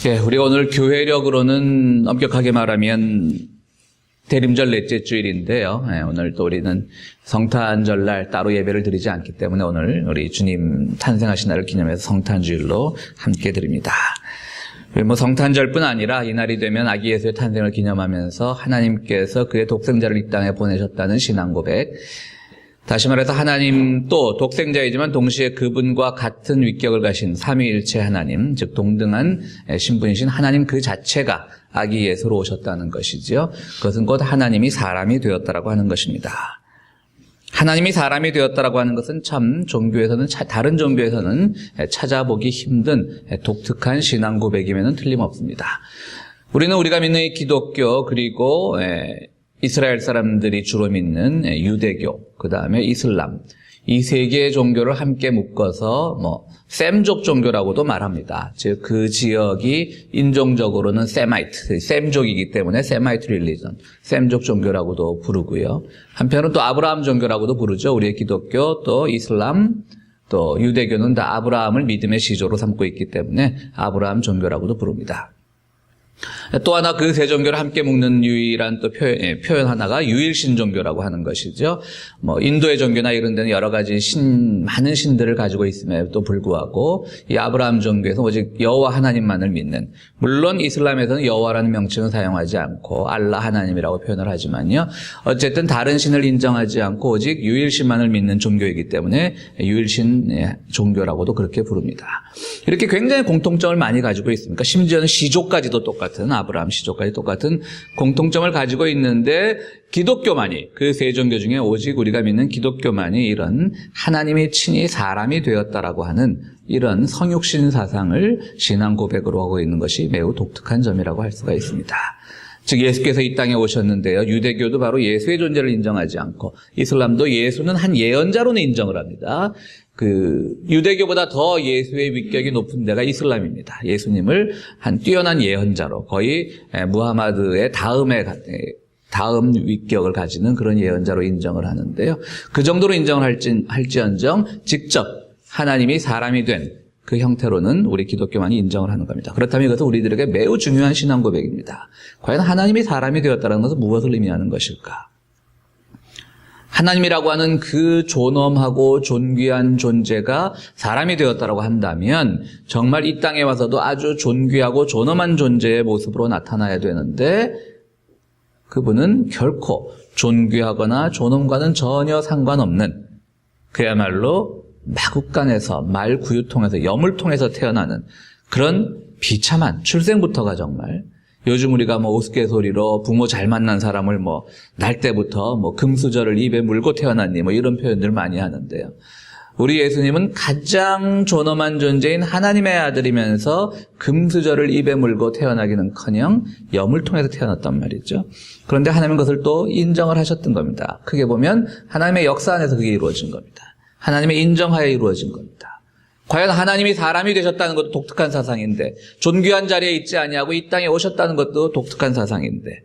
우리가 오늘 교회력으로는 엄격하게 말하면 대림절 넷째 주일인데요. 오늘 또 우리는 성탄절날 따로 예배를 드리지 않기 때문에 오늘 우리 주님 탄생하신 날을 기념해서 성탄주일로 함께 드립니다. 성탄절뿐 아니라 이날이 되면 아기 예수의 탄생을 기념하면서 하나님께서 그의 독생자를 이 땅에 보내셨다는 신앙 고백, 다시 말해서 하나님 또 독생자이지만 동시에 그분과 같은 위격을 가신 삼위일체 하나님, 즉 동등한 신분이신 하나님 그 자체가 아기 예수로 오셨다는 것이지요. 그것은 곧 하나님이 사람이 되었다라고 하는 것입니다. 하나님이 사람이 되었다라고 하는 것은 참 종교에서는 다른 종교에서는 찾아보기 힘든 독특한 신앙 고백임에는 틀림없습니다. 우리는 우리가 믿는 이 기독교, 그리고 이스라엘 사람들이 주로 믿는 유대교, 그 다음에 이슬람, 이 세 개의 종교를 함께 묶어서 셈족 종교라고도 말합니다. 즉 그 지역이 인종적으로는 셈족이기 때문에 세마이트 릴리전, 셈족 종교라고도 부르고요. 한편으로는 또 아브라함 종교라고도 부르죠. 우리의 기독교, 또 이슬람, 또 유대교는 다 아브라함을 믿음의 시조로 삼고 있기 때문에 아브라함 종교라고도 부릅니다. 또 하나 그 세 종교를 함께 묶는 유일한 또 표현 하나가 유일신 종교라고 하는 것이죠. 인도의 종교나 이런 데는 여러 가지 많은 신들을 가지고 있음에도 불구하고 이 아브라함 종교에서 오직 여호와 하나님만을 믿는, 물론 이슬람에서는 여호와라는 명칭은 사용하지 않고 알라 하나님이라고 표현을 하지만요. 어쨌든 다른 신을 인정하지 않고 오직 유일신만을 믿는 종교이기 때문에 유일신 종교라고도 그렇게 부릅니다. 이렇게 굉장히 공통점을 많이 가지고 있습니다. 심지어는 시조까지도 똑같은, 아브라함 시조까지 똑같은 공통점을 가지고 있는데 기독교만이, 그 세 종교 중에 오직 우리가 믿는 기독교만이 이런 하나님이 친히 사람이 되었다라고 하는 이런 성육신 사상을 신앙 고백으로 하고 있는 것이 매우 독특한 점이라고 할 수가 있습니다. 즉 예수께서 이 땅에 오셨는데요. 유대교도 바로 예수의 존재를 인정하지 않고 이슬람도 예수는 한 예언자로는 인정을 합니다. 유대교보다 더 예수의 위격이 높은 데가 이슬람입니다. 예수님을 한 뛰어난 예언자로, 거의 무하마드의 다음 위격을 가지는 그런 예언자로 인정을 하는데요. 그 정도로 인정을 할지언정 직접 하나님이 사람이 된 그 형태로는 우리 기독교만이 인정을 하는 겁니다. 그렇다면 이것은 우리들에게 매우 중요한 신앙 고백입니다. 과연 하나님이 사람이 되었다는 것은 무엇을 의미하는 것일까? 하나님이라고 하는 그 존엄하고 존귀한 존재가 사람이 되었다고 한다면 정말 이 땅에 와서도 아주 존귀하고 존엄한 존재의 모습으로 나타나야 되는데 그분은 결코 존귀하거나 존엄과는 전혀 상관없는, 그야말로 마국간에서 말구유통에서 여물통에서 태어나는 그런 비참한, 출생부터가 정말, 요즘 우리가 우스갯소리로 부모 잘 만난 사람을 날 때부터 금수저를 입에 물고 태어났니 이런 표현들 많이 하는데요. 우리 예수님은 가장 존엄한 존재인 하나님의 아들이면서 금수저를 입에 물고 태어나기는커녕 여물통에서 태어났단 말이죠. 그런데 하나님은 그것을 또 인정을 하셨던 겁니다. 크게 보면 하나님의 역사 안에서 그게 이루어진 겁니다. 하나님의 인정하에 이루어진 겁니다. 과연 하나님이 사람이 되셨다는 것도 독특한 사상인데, 존귀한 자리에 있지 아니하고 이 땅에 오셨다는 것도 독특한 사상인데,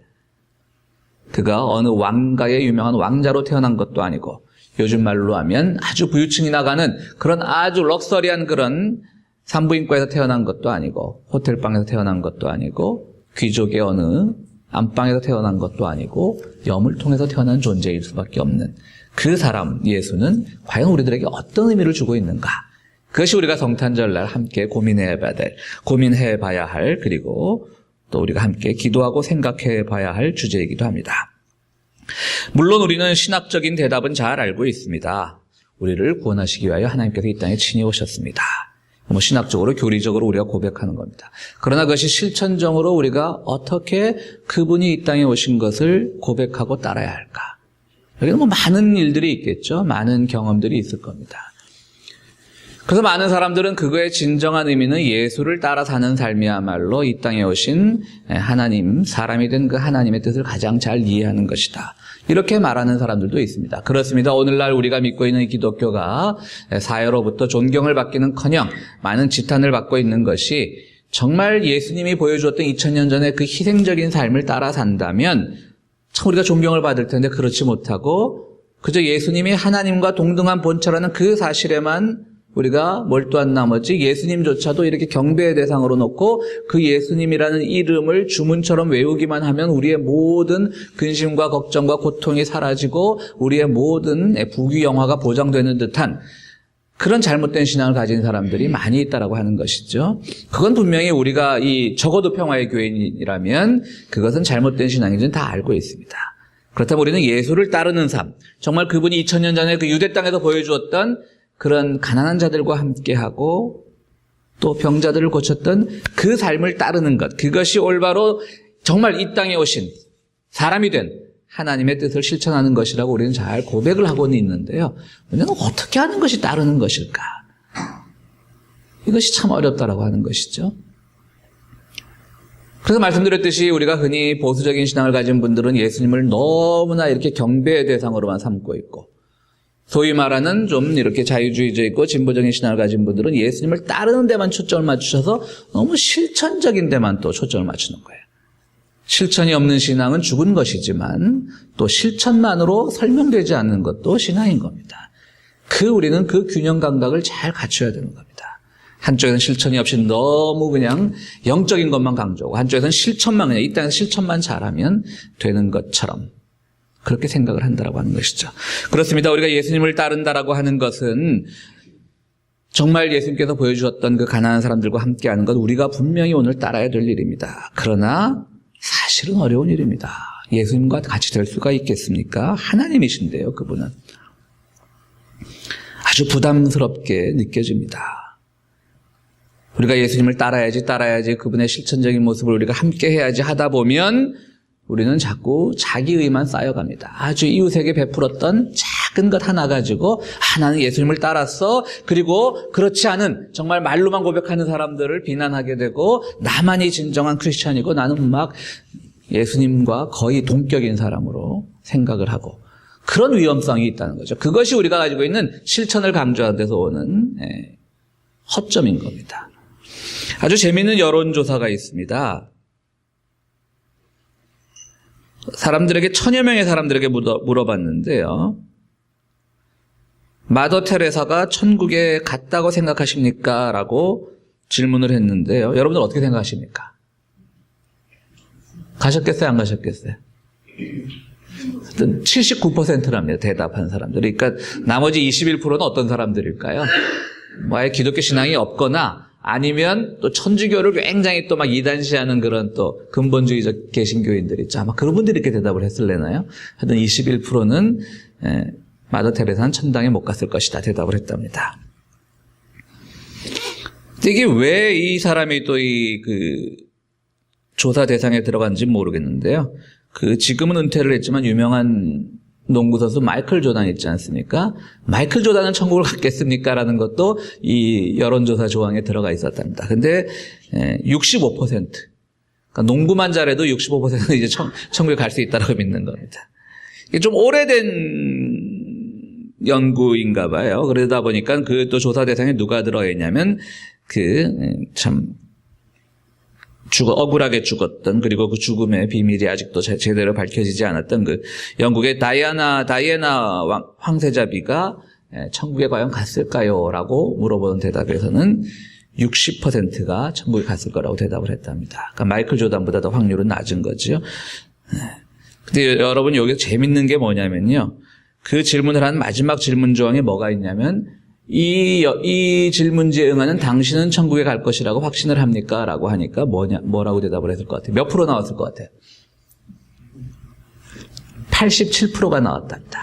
그가 어느 왕가의 유명한 왕자로 태어난 것도 아니고, 요즘 말로 하면 아주 부유층이 나가는 그런 아주 럭셔리한 그런 산부인과에서 태어난 것도 아니고, 호텔방에서 태어난 것도 아니고, 귀족의 어느 안방에서 태어난 것도 아니고, 여물통에서 태어난 존재일 수밖에 없는 그 사람 예수는 과연 우리들에게 어떤 의미를 주고 있는가? 그것이 우리가 성탄절날 함께 고민해 봐야 할, 그리고 또 우리가 함께 기도하고 생각해 봐야 할 주제이기도 합니다. 물론 우리는 신학적인 대답은 잘 알고 있습니다. 우리를 구원하시기 위하여 하나님께서 이 땅에 친히 오셨습니다. 신학적으로, 교리적으로 우리가 고백하는 겁니다. 그러나 그것이 실천적으로 우리가 어떻게 그분이 이 땅에 오신 것을 고백하고 따라야 할까? 여기는 많은 일들이 있겠죠. 많은 경험들이 있을 겁니다. 그래서 많은 사람들은 그거의 진정한 의미는 예수를 따라 사는 삶이야말로 이 땅에 오신 하나님, 사람이 된 그 하나님의 뜻을 가장 잘 이해하는 것이다, 이렇게 말하는 사람들도 있습니다. 그렇습니다. 오늘날 우리가 믿고 있는 이 기독교가 사회로부터 존경을 받기는커녕 많은 지탄을 받고 있는 것이, 정말 예수님이 보여주었던 2000년 전의 그 희생적인 삶을 따라 산다면 참 우리가 존경을 받을 텐데, 그렇지 못하고 그저 예수님이 하나님과 동등한 본체라는 그 사실에만 우리가 몰두한 나머지 예수님조차도 이렇게 경배의 대상으로 놓고 그 예수님이라는 이름을 주문처럼 외우기만 하면 우리의 모든 근심과 걱정과 고통이 사라지고 우리의 모든 부귀영화가 보장되는 듯한 그런 잘못된 신앙을 가진 사람들이 많이 있다라고 하는 것이죠. 그건 분명히 우리가 적어도 평화의 교인이라면 그것은 잘못된 신앙인지는 다 알고 있습니다. 그렇다면 우리는 예수를 따르는 삶, 정말 그분이 2000년 전에 그 유대 땅에서 보여주었던 그런 가난한 자들과 함께하고 또 병자들을 고쳤던 그 삶을 따르는 것, 그것이 올바로 정말 이 땅에 오신 사람이 된 하나님의 뜻을 실천하는 것이라고 우리는 잘 고백을 하고는 있는데요. 우리는 어떻게 하는 것이 따르는 것일까? 이것이 참 어렵다라고 하는 것이죠. 그래서 말씀드렸듯이 우리가 흔히 보수적인 신앙을 가진 분들은 예수님을 너무나 이렇게 경배의 대상으로만 삼고 있고, 소위 말하는 좀 이렇게 자유주의적 있고 진보적인 신앙을 가진 분들은 예수님을 따르는 데만 초점을 맞추셔서 너무 실천적인 데만 또 초점을 맞추는 거예요. 실천이 없는 신앙은 죽은 것이지만 또 실천만으로 설명되지 않는 것도 신앙인 겁니다. 우리는 그 균형 감각을 잘 갖춰야 되는 겁니다. 한쪽에서는 실천이 없이 너무 그냥 영적인 것만 강조하고 한쪽에서는 실천만 그냥 이 땅에서 실천만 잘하면 되는 것처럼 그렇게 생각을 한다라고 하는 것이죠. 그렇습니다. 우리가 예수님을 따른다라고 하는 것은 정말 예수님께서 보여주셨던 그 가난한 사람들과 함께하는 것 우리가 분명히 오늘 따라야 될 일입니다. 그러나 사실은 어려운 일입니다. 예수님과 같이 될 수가 있겠습니까? 하나님이신데요, 그분은. 아주 부담스럽게 느껴집니다. 우리가 예수님을 따라야지 그분의 실천적인 모습을 우리가 함께 해야지 하다 보면 우리는 자꾸 자기의만 쌓여갑니다. 아주 이웃에게 베풀었던 작은 것 하나 가지고 나는 예수님을 따랐어. 그리고 그렇지 않은 정말 말로만 고백하는 사람들을 비난하게 되고 나만이 진정한 크리스찬이고 나는 막 예수님과 거의 동격인 사람으로 생각을 하고 그런 위험성이 있다는 거죠. 그것이 우리가 가지고 있는 실천을 강조하는 데서 오는 허점인 겁니다. 아주 재미있는 여론조사가 있습니다. 사람들에게 1000여 명의 사람들에게 물어봤는데요. 마더 테레사가 천국에 갔다고 생각하십니까? 라고 질문을 했는데요. 여러분들 어떻게 생각하십니까? 가셨겠어요? 안 가셨겠어요? 79%랍니다. 대답한 사람들이. 그러니까 나머지 21%는 어떤 사람들일까요? 아예 기독교 신앙이 없거나 아니면 또 천주교를 굉장히 또 막 이단시하는 그런 또 근본주의적 개신교인들 있죠. 아마 그런 분들이 이렇게 대답을 했을래나요? 하여튼 21%는 마더 테레사는 천당에 못 갔을 것이다 대답을 했답니다. 이게 왜 이 사람이 또 조사 대상에 들어간지 모르겠는데요. 지금은 은퇴를 했지만 유명한 농구 선수 마이클 조단 있지 않습니까? 마이클 조단은 천국을 갔겠습니까? 라는 것도 이 여론조사 조항에 들어가 있었답니다. 근데 65%. 그러니까 농구만 잘해도 65%는 이제 천국에 갈 수 있다고 믿는 겁니다. 이게 좀 오래된 연구인가 봐요. 그러다 보니까 또 조사 대상에 누가 들어가 있냐면 억울하게 죽었던 그리고 그 죽음의 비밀이 아직도 제대로 밝혀지지 않았던 영국의 다이애나 황세자비가 천국에 과연 갔을까요? 라고 물어보는 대답에서는 60%가 천국에 갔을 거라고 대답을 했답니다. 그러니까 마이클 조단보다 더 확률은 낮은 거죠. 근데 여러분 여기서 재밌는 게 뭐냐면요. 그 질문을 한 마지막 질문 조항에 뭐가 있냐면 이 질문지에 응하는 당신은 천국에 갈 것이라고 확신을 합니까? 라고 하니까 뭐라고 대답을 했을 것 같아요? 몇 프로 나왔을 것 같아요? 87%가 나왔답니다.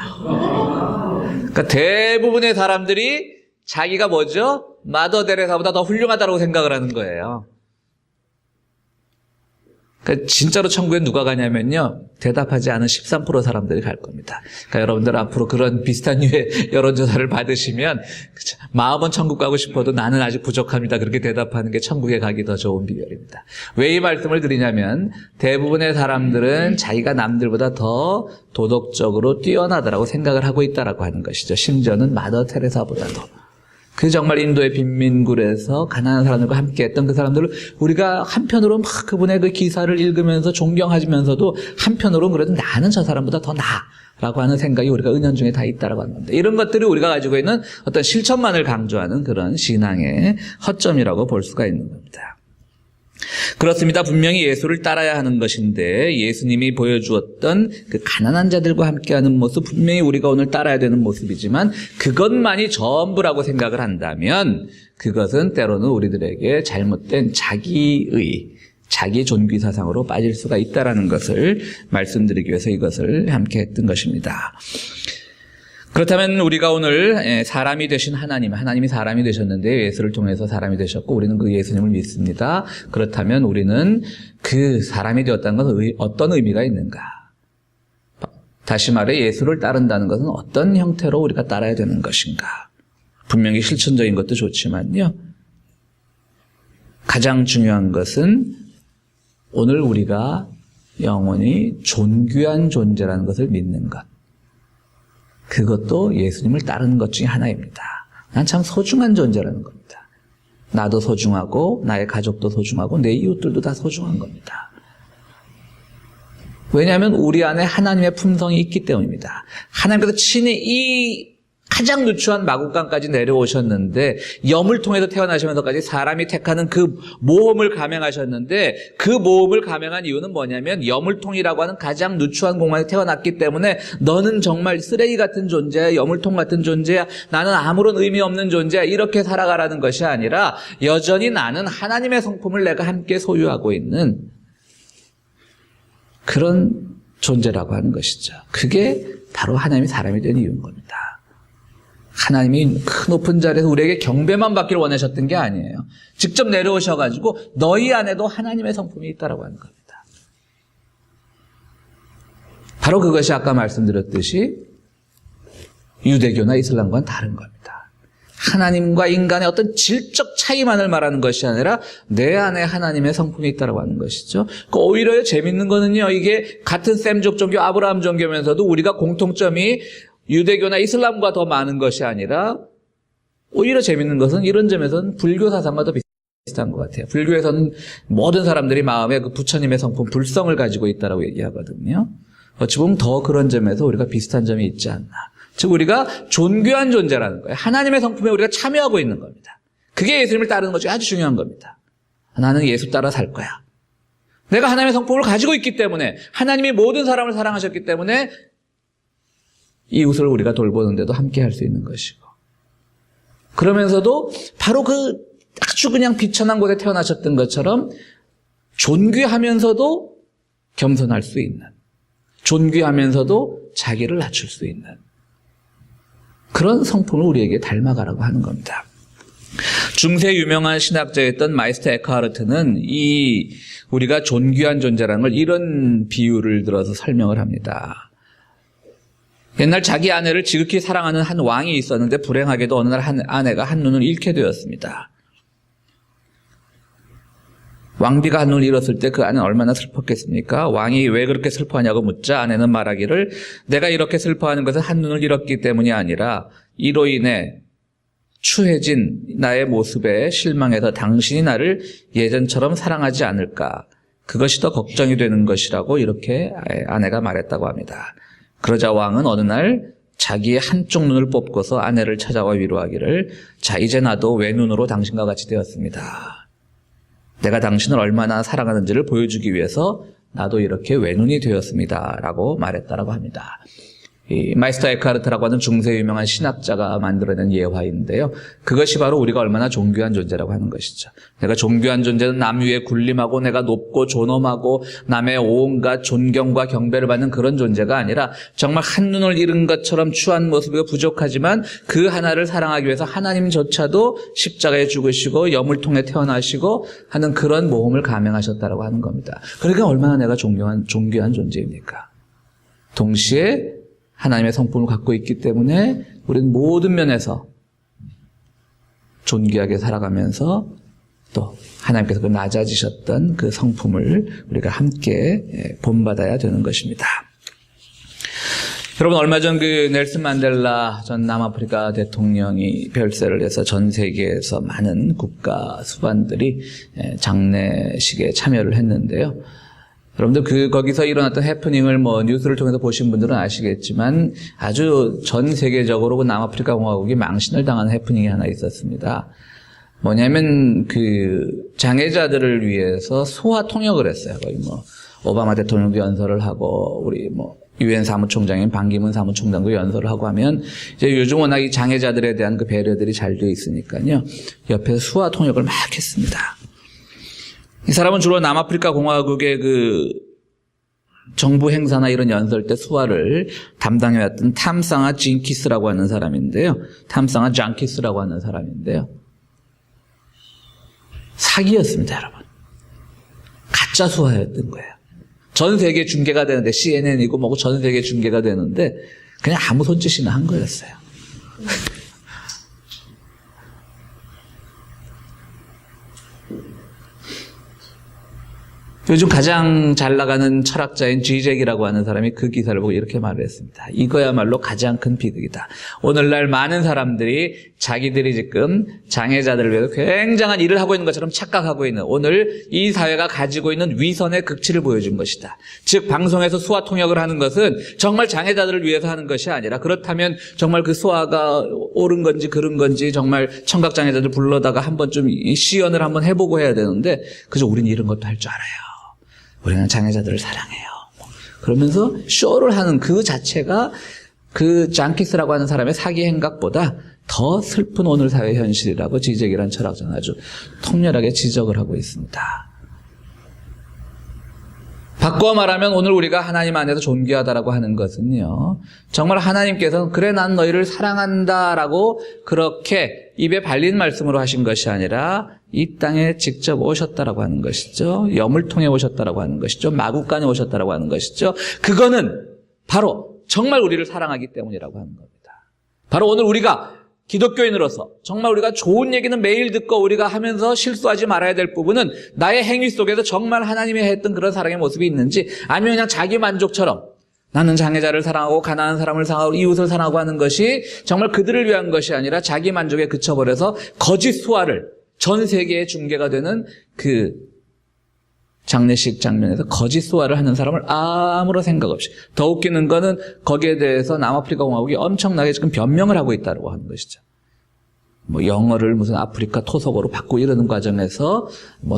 그러니까 대부분의 사람들이 자기가 뭐죠? 마더 테레사보다 더 훌륭하다고 생각을 하는 거예요. 그러니까 진짜로 천국에 누가 가냐면요. 대답하지 않은 13% 사람들이 갈 겁니다. 그러니까 여러분들 앞으로 그런 비슷한 류의 여론조사를 받으시면 마음은 천국 가고 싶어도 나는 아직 부족합니다. 그렇게 대답하는 게 천국에 가기 더 좋은 비결입니다. 왜 이 말씀을 드리냐면 대부분의 사람들은 자기가 남들보다 더 도덕적으로 뛰어나다라고 생각을 하고 있다라고 하는 것이죠. 심지어는 마더 테레사보다도. 그 정말 인도의 빈민굴에서 가난한 사람들과 함께 했던 그 사람들을 우리가 한편으로 막 그분의 그 기사를 읽으면서 존경하면서도 한편으로는 그래도 나는 저 사람보다 더 나아라고 하는 생각이 우리가 은연중에 다 있다라고 하는 겁니다. 이런 것들이 우리가 가지고 있는 어떤 실천만을 강조하는 그런 신앙의 허점이라고 볼 수가 있는 겁니다. 그렇습니다. 분명히 예수를 따라야 하는 것인데 예수님이 보여주었던 그 가난한 자들과 함께하는 모습, 분명히 우리가 오늘 따라야 되는 모습이지만 그것만이 전부라고 생각을 한다면 그것은 때로는 우리들에게 잘못된 자기의, 자기 존귀 사상으로 빠질 수가 있다는 것을 말씀드리기 위해서 이것을 함께 했던 것입니다. 그렇다면 우리가 오늘 사람이 되신 하나님이 사람이 되셨는데 예수를 통해서 사람이 되셨고 우리는 그 예수님을 믿습니다. 그렇다면 우리는 그 사람이 되었다는 것은 어떤 의미가 있는가? 다시 말해 예수를 따른다는 것은 어떤 형태로 우리가 따라야 되는 것인가? 분명히 실천적인 것도 좋지만요. 가장 중요한 것은 오늘 우리가 영원히 존귀한 존재라는 것을 믿는 것. 그것도 예수님을 따르는 것 중에 하나입니다. 난 참 소중한 존재라는 겁니다. 나도 소중하고 나의 가족도 소중하고 내 이웃들도 다 소중한 겁니다. 왜냐하면 우리 안에 하나님의 품성이 있기 때문입니다. 하나님께서 친히 이 가장 누추한 마국간까지 내려오셨는데 염을 통해서 태어나시면서까지 사람이 택하는 그 모험을 감행하셨는데 그 모험을 감행한 이유는 뭐냐면 염을통이라고 하는 가장 누추한 공간에 태어났기 때문에 너는 정말 쓰레기 같은 존재야, 염을통 같은 존재야, 나는 아무런 의미 없는 존재야 이렇게 살아가라는 것이 아니라 여전히 나는 하나님의 성품을 내가 함께 소유하고 있는 그런 존재라고 하는 것이죠. 그게 바로 하나님이 사람이 된 이유인 겁니다. 하나님이 그 높은 자리에서 우리에게 경배만 받기를 원하셨던 게 아니에요. 직접 내려오셔가지고 너희 안에도 하나님의 성품이 있다라고 하는 겁니다. 바로 그것이 아까 말씀드렸듯이 유대교나 이슬람과는 다른 겁니다. 하나님과 인간의 어떤 질적 차이만을 말하는 것이 아니라 내 안에 하나님의 성품이 있다라고 하는 것이죠. 오히려 재밌는 거는요, 이게 같은 셈족 종교 아브라함 종교면서도 우리가 공통점이 유대교나 이슬람과 더 많은 것이 아니라 오히려 재밌는 것은 이런 점에서는 불교 사상과 더 비슷한 것 같아요. 불교에서는 모든 사람들이 마음에 그 부처님의 성품, 불성을 가지고 있다라고 얘기하거든요. 어찌 보면 더 그런 점에서 우리가 비슷한 점이 있지 않나. 즉 우리가 존귀한 존재라는 거예요. 하나님의 성품에 우리가 참여하고 있는 겁니다. 그게 예수님을 따르는 것 중에 아주 중요한 겁니다. 나는 예수 따라 살 거야. 내가 하나님의 성품을 가지고 있기 때문에 하나님이 모든 사람을 사랑하셨기 때문에 이웃을 우리가 돌보는데도 함께 할 수 있는 것이고 그러면서도 바로 그 아주 그냥 비천한 곳에 태어나셨던 것처럼 존귀하면서도 겸손할 수 있는 존귀하면서도 자기를 낮출 수 있는 그런 성품을 우리에게 닮아가라고 하는 겁니다. 중세 유명한 신학자였던 마이스터 에크하르트는 이 우리가 존귀한 존재라는 걸 이런 비유를 들어서 설명을 합니다. 옛날 자기 아내를 지극히 사랑하는 한 왕이 있었는데 불행하게도 어느 날 아내가 한눈을 잃게 되었습니다. 왕비가 한눈을 잃었을 때 그 아내는 얼마나 슬펐겠습니까? 왕이 왜 그렇게 슬퍼하냐고 묻자 아내는 말하기를 내가 이렇게 슬퍼하는 것은 한눈을 잃었기 때문이 아니라 이로 인해 추해진 나의 모습에 실망해서 당신이 나를 예전처럼 사랑하지 않을까 그것이 더 걱정이 되는 것이라고 이렇게 아내가 말했다고 합니다. 그러자 왕은 어느 날 자기의 한쪽 눈을 뽑고서 아내를 찾아와 위로하기를 자 이제 나도 외눈으로 당신과 같이 되었습니다. 내가 당신을 얼마나 사랑하는지를 보여주기 위해서 나도 이렇게 외눈이 되었습니다. 라고 말했다라고 합니다. 이 마이스터 에크하르트라고 하는 중세 유명한 신학자가 만들어낸 예화인데요. 그것이 바로 우리가 얼마나 존귀한 존재라고 하는 것이죠. 내가 존귀한 존재는 남 위에 군림하고 내가 높고 존엄하고 남의 온갖 존경과 경배를 받는 그런 존재가 아니라 정말 한눈을 잃은 것처럼 추한 모습이 부족하지만 그 하나를 사랑하기 위해서 하나님조차도 십자가에 죽으시고 염을 통해 태어나시고 하는 그런 모험을 감행하셨다라고 하는 겁니다. 그러니까 얼마나 내가 존귀한 존재입니까? 동시에 하나님의 성품을 갖고 있기 때문에 우리는 모든 면에서 존귀하게 살아가면서 또 하나님께서 그 낮아지셨던 그 성품을 우리가 함께 본받아야 되는 것입니다. 여러분, 얼마 전 그 넬슨 만델라 전 남아프리카 대통령이 별세를 해서 전 세계에서 많은 국가 수반들이 장례식에 참여를 했는데요. 여러분들 거기서 일어났던 해프닝을 뉴스를 통해서 보신 분들은 아시겠지만 아주 전 세계적으로 그 남아프리카 공화국이 망신을 당하는 해프닝이 하나 있었습니다. 뭐냐면 장애자들을 위해서 소아 통역을 했어요. 거의 오바마 대통령도 연설을 하고 우리 유엔 사무총장인 반기문 사무총장도 연설을 하고 하면 이제 요즘 워낙 이 장애자들에 대한 그 배려들이 잘 되어 있으니까요. 옆에서 수화 통역을 막 했습니다. 이 사람은 주로 남아프리카 공화국의 정부 행사나 이런 연설 때 수화를 담당해왔던 탐상아 진키스라고 하는 사람인데요. 탐상아 장키스라고 하는 사람인데요. 사기였습니다, 여러분. 가짜 수화였던 거예요. 전 세계 중계가 되는데 CNN이고 뭐고 전 세계 중계가 되는데 그냥 아무 손짓이나 한 거였어요. 요즘 가장 잘 나가는 철학자인 지잭이라고 하는 사람이 그 기사를 보고 이렇게 말을 했습니다. 이거야말로 가장 큰 비극이다. 오늘날 많은 사람들이 자기들이 지금 장애자들을 위해서 굉장한 일을 하고 있는 것처럼 착각하고 있는 오늘 이 사회가 가지고 있는 위선의 극치를 보여준 것이다. 즉 방송에서 수화 통역을 하는 것은 정말 장애자들을 위해서 하는 것이 아니라 그렇다면 정말 그 수화가 옳은 건지 그른 건지 정말 청각장애자들 불러다가 한번 좀 시연을 한번 해보고 해야 되는데 그저 우린 이런 것도 할 줄 알아요. 우리는 장애자들을 사랑해요. 그러면서 쇼를 하는 그 자체가 그 장키스라고 하는 사람의 사기 행각보다 더 슬픈 오늘 사회 현실이라고 지적이란 철학자는 아주 통렬하게 지적을 하고 있습니다. 바꿔 말하면 오늘 우리가 하나님 안에서 존귀하다라고 하는 것은요. 정말 하나님께서는 그래 난 너희를 사랑한다라고 그렇게 입에 발린 말씀으로 하신 것이 아니라 이 땅에 직접 오셨다라고 하는 것이죠. 염을 통해 오셨다라고 하는 것이죠. 마구간에 오셨다라고 하는 것이죠. 그거는 바로 정말 우리를 사랑하기 때문이라고 하는 겁니다. 바로 오늘 우리가 기독교인으로서 정말 우리가 좋은 얘기는 매일 듣고 우리가 하면서 실수하지 말아야 될 부분은 나의 행위 속에서 정말 하나님이 했던 그런 사랑의 모습이 있는지 아니면 그냥 자기 만족처럼 나는 장애자를 사랑하고 가난한 사람을 사랑하고 이웃을 사랑하고 하는 것이 정말 그들을 위한 것이 아니라 자기 만족에 그쳐버려서 거짓 수화를 전 세계에 중계가 되는 그 장례식 장면에서 거짓 수화를 하는 사람을 아무런 생각 없이 더 웃기는 거는 거기에 대해서 남아프리카 공화국이 엄청나게 지금 변명을 하고 있다고 하는 것이죠. 영어를 무슨 아프리카 토속어로 바꾸고 이러는 과정에서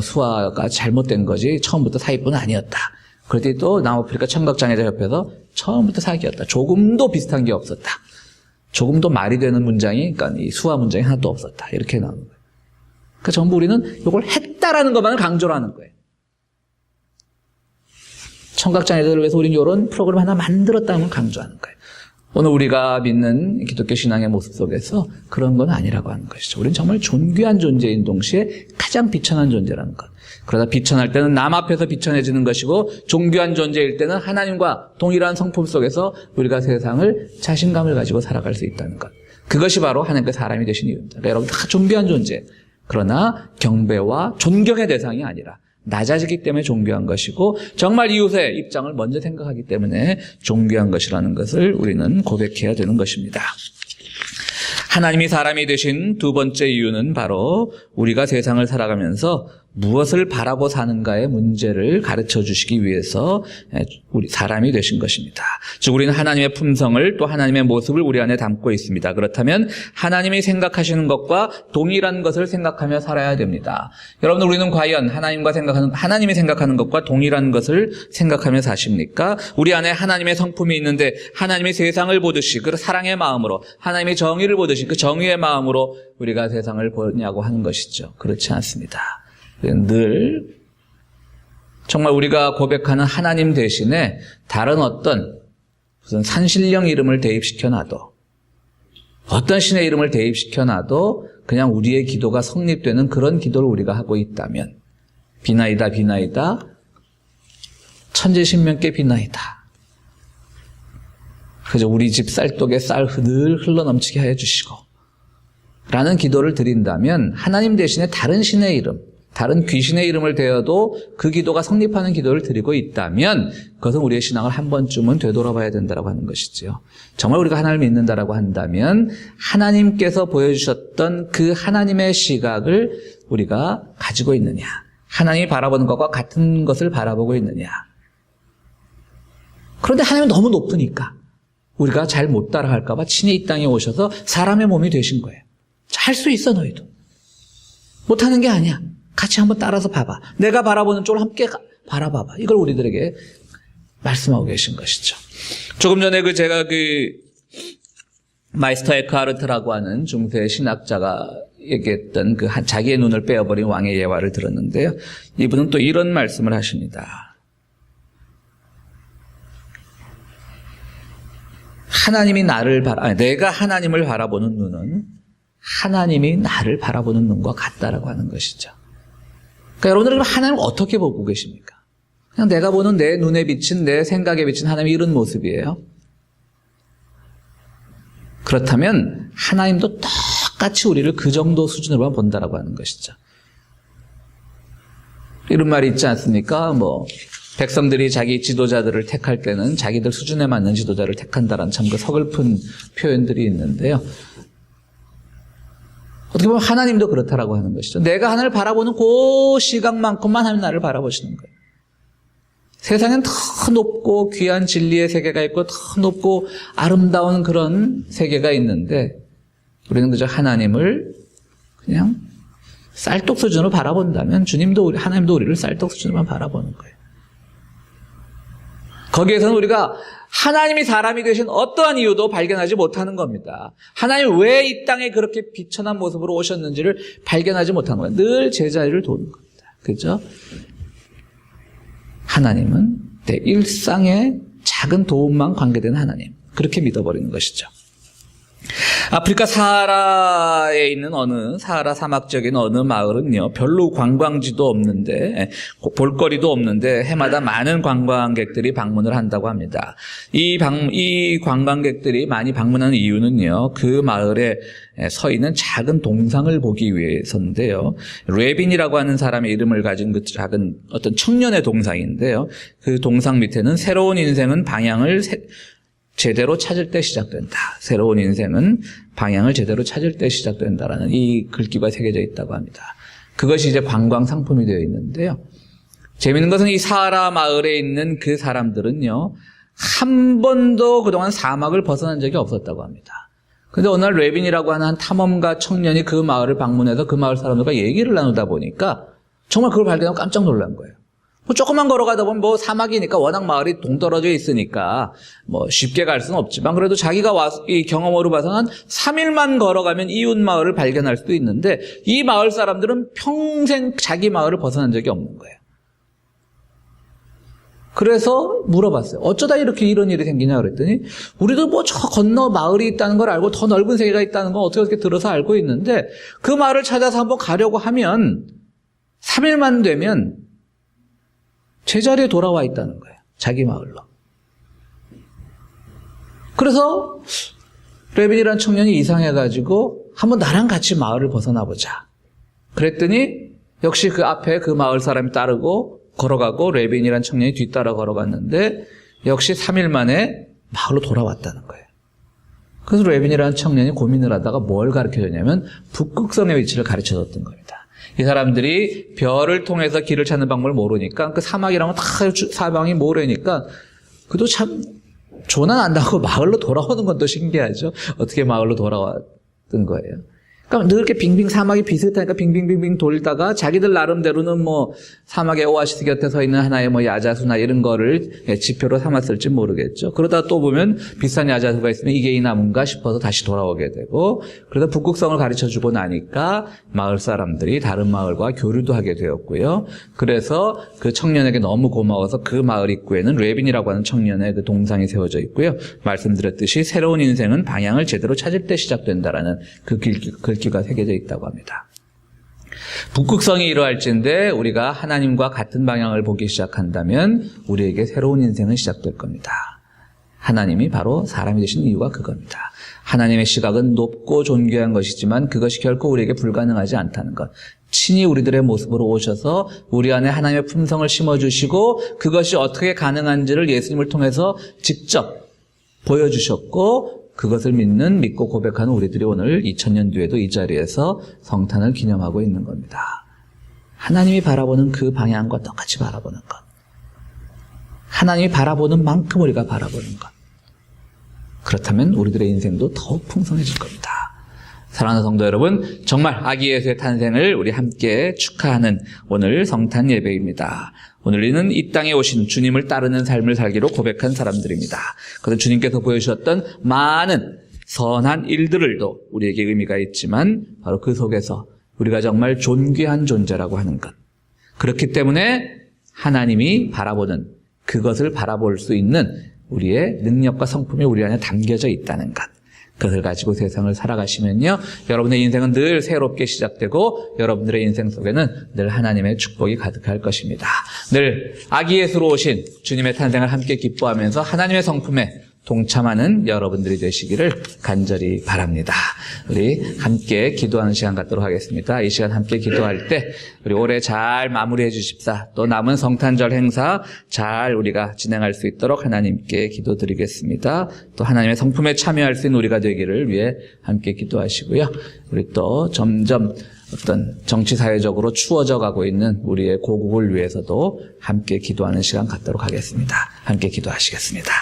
수화가 잘못된 거지 처음부터 사기꾼은 아니었다. 그랬더니 또 남아프리카 청각장애자협회에서 처음부터 사기였다. 조금도 비슷한 게 없었다. 조금도 말이 되는 문장이 그러니까 이 수화 문장이 하나도 없었다. 이렇게 나오는 거예요. 그러니까 전부 우리는 이걸 했다라는 것만을 강조를 하는 거예요. 청각장애자들을 위해서 우리는 이런 프로그램 하나 만들었다는 걸 강조하는 거예요. 오늘 우리가 믿는 기독교 신앙의 모습 속에서 그런 건 아니라고 하는 것이죠. 우리는 정말 존귀한 존재인 동시에 가장 비천한 존재라는 것. 그러다 비천할 때는 남 앞에서 비천해지는 것이고 존귀한 존재일 때는 하나님과 동일한 성품 속에서 우리가 세상을 자신감을 가지고 살아갈 수 있다는 것. 그것이 바로 하나님께 사람이 되신 이유입니다. 그러니까 여러분 다 존귀한 존재. 그러나 경배와 존경의 대상이 아니라 낮아지기 때문에 존귀한 것이고 정말 이웃의 입장을 먼저 생각하기 때문에 존귀한 것이라는 것을 우리는 고백해야 되는 것입니다. 하나님이 사람이 되신 두 번째 이유는 바로 우리가 세상을 살아가면서 무엇을 바라고 사는가의 문제를 가르쳐 주시기 위해서 우리 사람이 되신 것입니다. 즉 우리는 하나님의 품성을 또 하나님의 모습을 우리 안에 담고 있습니다. 그렇다면 하나님이 생각하시는 것과 동일한 것을 생각하며 살아야 됩니다. 여러분 우리는 과연 하나님이 생각하는 것과 동일한 것을 생각하며 사십니까? 우리 안에 하나님의 성품이 있는데 하나님이 세상을 보듯이 그 사랑의 마음으로 하나님이 정의를 보듯이 그 정의의 마음으로 우리가 세상을 보냐고 하는 것이죠. 그렇지 않습니다. 늘 정말 우리가 고백하는 하나님 대신에 다른 어떤 무슨 산신령 이름을 대입시켜놔도 어떤 신의 이름을 대입시켜놔도 그냥 우리의 기도가 성립되는 그런 기도를 우리가 하고 있다면 비나이다 비나이다 천지신명께 비나이다. 그저 우리 집 쌀독에 쌀 늘 흘러넘치게 하여 주시고 라는 기도를 드린다면 하나님 대신에 다른 신의 이름 다른 귀신의 이름을 대어도 그 기도가 성립하는 기도를 드리고 있다면 그것은 우리의 신앙을 한 번쯤은 되돌아봐야 된다고 하는 것이지요. 정말 우리가 하나님을 믿는다라고 한다면 하나님께서 보여주셨던 그 하나님의 시각을 우리가 가지고 있느냐, 하나님이 바라보는 것과 같은 것을 바라보고 있느냐. 그런데 하나님은 너무 높으니까 우리가 잘 못 따라갈까 봐 친히 이 땅에 오셔서 사람의 몸이 되신 거예요. 할 수 있어 너희도. 못하는 게 아니야. 같이 한번 따라서 봐봐. 내가 바라보는 쪽을 함께 바라봐봐. 이걸 우리들에게 말씀하고 계신 것이죠. 조금 전에 제가 마이스터 에크하르트라고 하는 중세 신학자가 얘기했던 자기의 눈을 빼어버린 왕의 예화를 들었는데요. 이분은 또 이런 말씀을 하십니다. 내가 하나님을 바라보는 눈은 하나님이 나를 바라보는 눈과 같다라고 하는 것이죠. 그러니까 여러분들은 하나님을 어떻게 보고 계십니까? 그냥 내가 보는 내 눈에 비친, 내 생각에 비친 하나님이 이런 모습이에요. 그렇다면 하나님도 똑같이 우리를 그 정도 수준으로만 본다라고 하는 것이죠. 이런 말이 있지 않습니까? 백성들이 자기 지도자들을 택할 때는 자기들 수준에 맞는 지도자를 택한다라는 참 서글픈 표현들이 있는데요. 어떻게 보면 하나님도 그렇다라고 하는 것이죠. 내가 하나님을 바라보는 그 시각만큼만 하나님 나를 바라보시는 거예요. 세상엔 더 높고 귀한 진리의 세계가 있고 더 높고 아름다운 그런 세계가 있는데 우리는 그저 하나님을 그냥 쌀떡 수준으로 바라본다면 하나님도 우리를 쌀떡 수준으로만 바라보는 거예요. 거기에서는 우리가 하나님이 사람이 되신 어떠한 이유도 발견하지 못하는 겁니다. 하나님이 왜 이 땅에 그렇게 비천한 모습으로 오셨는지를 발견하지 못하는 거예요. 늘 제자리를 도는 겁니다. 그죠? 하나님은 내 일상의 작은 도움만 관계된 하나님. 그렇게 믿어버리는 것이죠. 아프리카 사하라에 있는 사하라 사막 지역인 어느 마을은요, 별로 관광지도 없는데, 볼거리도 없는데, 해마다 많은 관광객들이 방문을 한다고 합니다. 이 관광객들이 많이 방문하는 이유는요, 그 마을에 서 있는 작은 동상을 보기 위해서인데요. 레빈이라고 하는 사람의 이름을 가진 그 작은 어떤 청년의 동상인데요. 그 동상 밑에는 새로운 인생은 방향을 제대로 찾을 때 시작된다. 새로운 인생은 방향을 제대로 찾을 때 시작된다라는 이 글귀가 새겨져 있다고 합니다. 그것이 이제 관광 상품이 되어 있는데요. 재미있는 것은 이 사하라 마을에 있는 그 사람들은요, 한 번도 그동안 사막을 벗어난 적이 없었다고 합니다. 그런데 어느 날 레빈이라고 하는 한 탐험가 청년이 그 마을을 방문해서 그 마을 사람들과 얘기를 나누다 보니까 정말 그걸 발견하고 깜짝 놀란 거예요. 조금만 걸어가다 보면 사막이니까 워낙 마을이 동떨어져 있으니까 쉽게 갈 수는 없지만 그래도 자기가 이 경험으로 봐서는 한 3일만 걸어가면 이웃 마을을 발견할 수도 있는데 이 마을 사람들은 평생 자기 마을을 벗어난 적이 없는 거예요. 그래서 물어봤어요. 어쩌다 이런 일이 생기냐 그랬더니 우리도 저 건너 마을이 있다는 걸 알고 더 넓은 세계가 있다는 건 어떻게 들어서 알고 있는데 그 마을을 찾아서 한번 가려고 하면 3일만 되면 제자리에 돌아와 있다는 거예요. 자기 마을로. 그래서 레빈이라는 청년이 이상해가지고 한번 나랑 같이 마을을 벗어나보자. 그랬더니 역시 그 앞에 그 마을 사람이 따르고 걸어가고 레빈이라는 청년이 뒤따라 걸어갔는데 역시 3일 만에 마을로 돌아왔다는 거예요. 그래서 레빈이라는 청년이 고민을 하다가 뭘 가르쳐줬냐면 북극성의 위치를 가르쳐줬던 겁니다. 이 사람들이 별을 통해서 길을 찾는 방법을 모르니까 그 사막이라면 다 사방이 모래니까 그도 참 조난 안다고 마을로 돌아오는 건 또 신기하죠. 어떻게 마을로 돌아왔던 거예요. 그러니까 늘 이렇게 사막이 비슷하니까 빙빙빙빙 돌다가 자기들 나름대로는 사막의 오아시스 곁에 서 있는 하나의 야자수나 이런 거를 지표로 삼았을지 모르겠죠. 그러다 또 보면 비싼 야자수가 있으면 이게 이 나무인가 싶어서 다시 돌아오게 되고 그러다 북극성을 가르쳐주고 나니까 마을 사람들이 다른 마을과 교류도 하게 되었고요. 그래서 그 청년에게 너무 고마워서 그 마을 입구에는 레빈이라고 하는 청년의 그 동상이 세워져 있고요. 말씀드렸듯이 새로운 인생은 방향을 제대로 찾을 때 시작된다라는 그 글귀가 새겨져 있다고 합니다. 북극성이 이러할진데 우리가 하나님과 같은 방향을 보기 시작한다면 우리에게 새로운 인생은 시작될 겁니다. 하나님이 바로 사람이 되신 이유가 그겁니다. 하나님의 시각은 높고 존귀한 것이지만 그것이 결코 우리에게 불가능하지 않다는 것. 친히 우리들의 모습으로 오셔서 우리 안에 하나님의 품성을 심어주시고 그것이 어떻게 가능한지를 예수님을 통해서 직접 보여주셨고 그것을 믿고 고백하는 우리들이 오늘 2000년 뒤에도 이 자리에서 성탄을 기념하고 있는 겁니다. 하나님이 바라보는 그 방향과 똑같이 바라보는 것. 하나님이 바라보는 만큼 우리가 바라보는 것. 그렇다면 우리들의 인생도 더욱 풍성해질 겁니다. 사랑하는 성도 여러분, 정말 아기 예수의 탄생을 우리 함께 축하하는 오늘 성탄 예배입니다. 오늘 우리는 이 땅에 오신 주님을 따르는 삶을 살기로 고백한 사람들입니다. 그래서 주님께서 보여주셨던 많은 선한 일들도 우리에게 의미가 있지만 바로 그 속에서 우리가 정말 존귀한 존재라고 하는 것. 그렇기 때문에 하나님이 바라보는 그것을 바라볼 수 있는 우리의 능력과 성품이 우리 안에 담겨져 있다는 것. 그것을 가지고 세상을 살아가시면요, 여러분의 인생은 늘 새롭게 시작되고 여러분들의 인생 속에는 늘 하나님의 축복이 가득할 것입니다. 늘 아기 예수로 오신 주님의 탄생을 함께 기뻐하면서 하나님의 성품에 동참하는 여러분들이 되시기를 간절히 바랍니다. 우리 함께 기도하는 시간 갖도록 하겠습니다. 이 시간 함께 기도할 때 우리 올해 잘 마무리해 주십사. 또 남은 성탄절 행사 잘 우리가 진행할 수 있도록 하나님께 기도드리겠습니다. 또 하나님의 성품에 참여할 수 있는 우리가 되기를 위해 함께 기도하시고요. 우리 또 점점 어떤 정치사회적으로 추워져 가고 있는 우리의 고국을 위해서도 함께 기도하는 시간 갖도록 하겠습니다. 함께 기도하시겠습니다.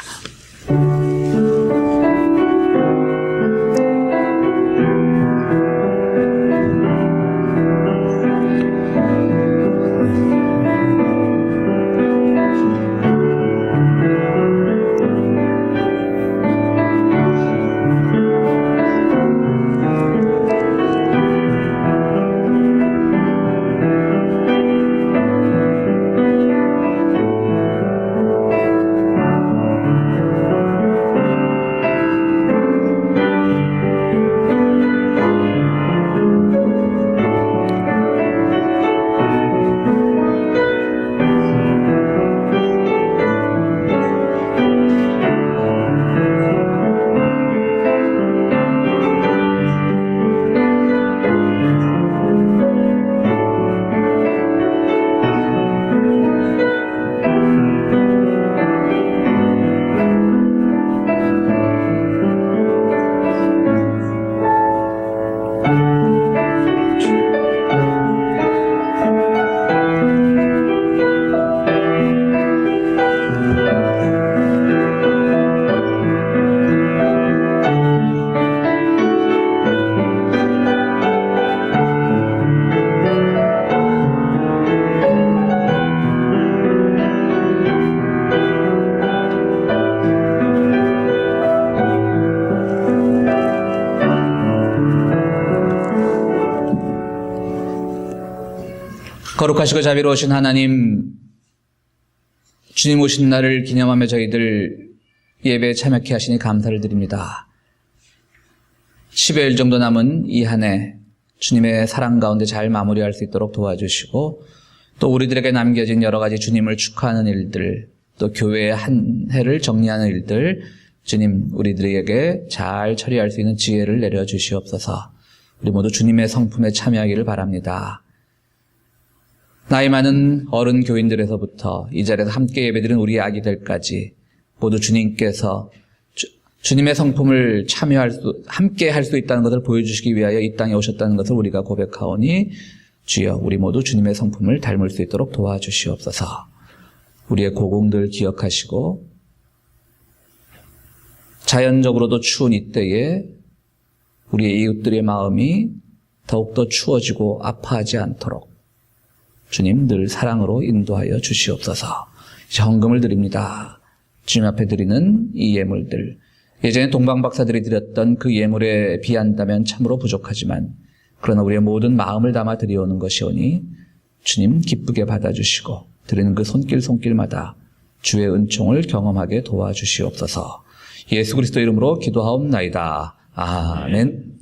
거룩하시고 자비로우신 하나님, 주님 오신 날을 기념하며 저희들 예배에 참여케 하시니 감사를 드립니다. 10여일 정도 남은 이 한 해 주님의 사랑 가운데 잘 마무리할 수 있도록 도와주시고 또 우리들에게 남겨진 여러 가지 주님을 축하하는 일들, 또 교회의 한 해를 정리하는 일들, 주님 우리들에게 잘 처리할 수 있는 지혜를 내려주시옵소서. 우리 모두 주님의 성품에 참여하기를 바랍니다. 나이 많은 어른 교인들에서부터 이 자리에서 함께 예배드린 우리 아기들까지 모두 주님께서 주님의 성품을 함께 할 수 있다는 것을 보여주시기 위하여 이 땅에 오셨다는 것을 우리가 고백하오니 주여 우리 모두 주님의 성품을 닮을 수 있도록 도와주시옵소서. 우리의 고공들 기억하시고 자연적으로도 추운 이때에 우리의 이웃들의 마음이 더욱더 추워지고 아파하지 않도록 주님 늘 사랑으로 인도하여 주시옵소서. 이제 헌금을 드립니다. 주님 앞에 드리는 이 예물들, 예전에 동방박사들이 드렸던 그 예물에 비한다면 참으로 부족하지만 그러나 우리의 모든 마음을 담아 드려오는 것이오니 주님 기쁘게 받아주시고 드리는 그 손길마다 주의 은총을 경험하게 도와주시옵소서. 예수 그리스도 이름으로 기도하옵나이다. 아멘.